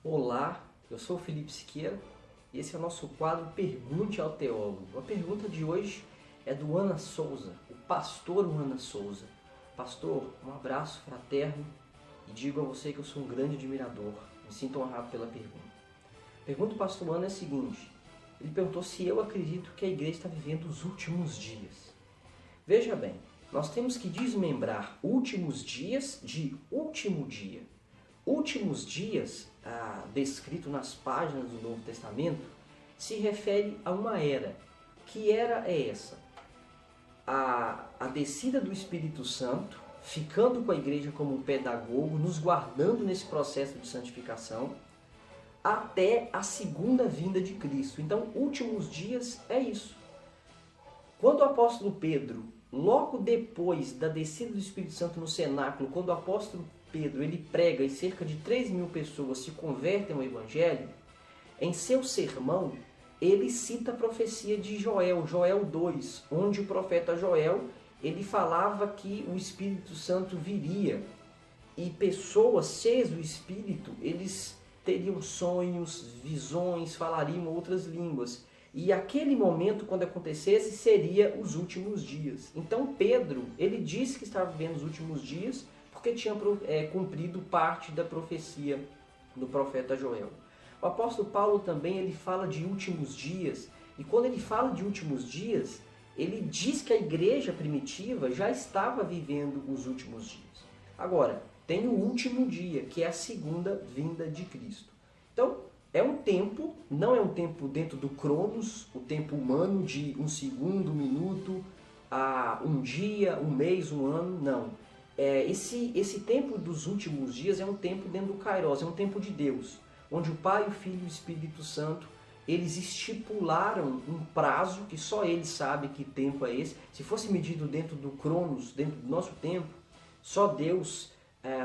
Olá, eu sou o Felipe Siqueira e esse é o nosso quadro Pergunte ao Teólogo. A pergunta de hoje é do Ana Souza, o pastor Ana Souza. Pastor, um abraço fraterno e digo a você que eu sou um grande admirador. Me sinto honrado pela pergunta. A pergunta do pastor Ana é a seguinte: ele perguntou se eu acredito que a igreja está vivendo os últimos dias. Veja bem, nós temos que desmembrar últimos dias de último dia. Últimos dias, descrito nas páginas do Novo Testamento, se refere a uma era. Que era é essa? A descida do Espírito Santo, ficando com a igreja como um pedagogo, nos guardando nesse processo de santificação, até a segunda vinda de Cristo. Então, últimos dias é isso. Quando o apóstolo Pedro, logo depois da descida do Espírito Santo no cenáculo, quando o apóstolo Pedro ele prega e cerca de 3.000 pessoas se convertem ao Evangelho, em seu sermão ele cita a profecia de Joel, Joel 2, onde o profeta Joel ele falava que o Espírito Santo viria e pessoas cheias do Espírito, eles teriam sonhos, visões, falariam outras línguas. E aquele momento, quando acontecesse, seria os últimos dias. Então Pedro, ele disse que estava vivendo os últimos dias porque tinha cumprido parte da profecia do profeta Joel. O apóstolo Paulo também ele fala de últimos dias, e quando ele fala de últimos dias, ele diz que a igreja primitiva já estava vivendo os últimos dias. Agora, tem o último dia, que é a segunda vinda de Cristo. Então, é um tempo, não é um tempo dentro do Cronos, o tempo humano de um segundo, um minuto, um dia, um mês, um ano, não. Esse tempo dos últimos dias é um tempo dentro do Kairos, é um tempo de Deus, onde o Pai, o Filho e o Espírito Santo, eles estipularam um prazo que só eles sabem que tempo é esse. Se fosse medido dentro do Cronos, dentro do nosso tempo, só Deus,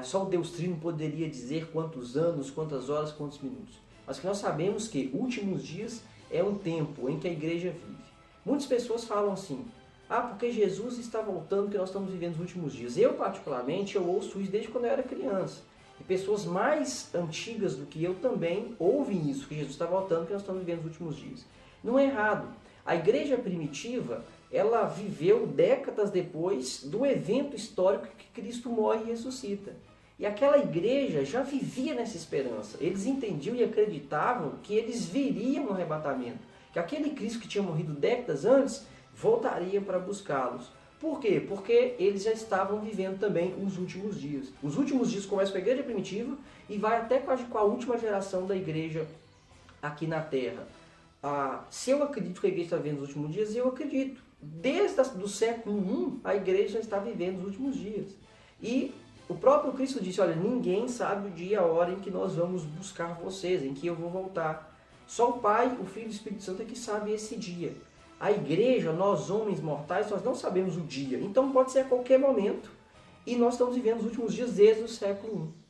só o Deus Trino poderia dizer quantos anos, quantas horas, quantos minutos. Mas que nós sabemos que últimos dias é um tempo em que a igreja vive. Muitas pessoas falam assim: porque Jesus está voltando, que nós estamos vivendo os últimos dias. Eu, particularmente, eu ouço isso desde quando eu era criança. E pessoas mais antigas do que eu também ouvem isso, que Jesus está voltando, que nós estamos vivendo os últimos dias. Não é errado. A igreja primitiva, ela viveu décadas depois do evento histórico que Cristo morre e ressuscita. E aquela igreja já vivia nessa esperança. Eles entendiam e acreditavam que eles viriam no arrebatamento. Que aquele Cristo que tinha morrido décadas antes voltaria para buscá-los. Por quê? Porque eles já estavam vivendo também os últimos dias. Os últimos dias começam com a igreja primitiva e vai até com a última geração da igreja aqui na Terra. Se eu acredito que a igreja está vivendo os últimos dias, eu acredito. Desde o século I, a igreja já está vivendo os últimos dias. E o próprio Cristo disse: olha, ninguém sabe o dia e a hora em que nós vamos buscar vocês, em que eu vou voltar. Só o Pai, o Filho e o Espírito Santo é que sabe esse dia. A igreja, nós homens mortais, nós não sabemos o dia. Então pode ser a qualquer momento. E nós estamos vivendo os últimos dias desde o século I.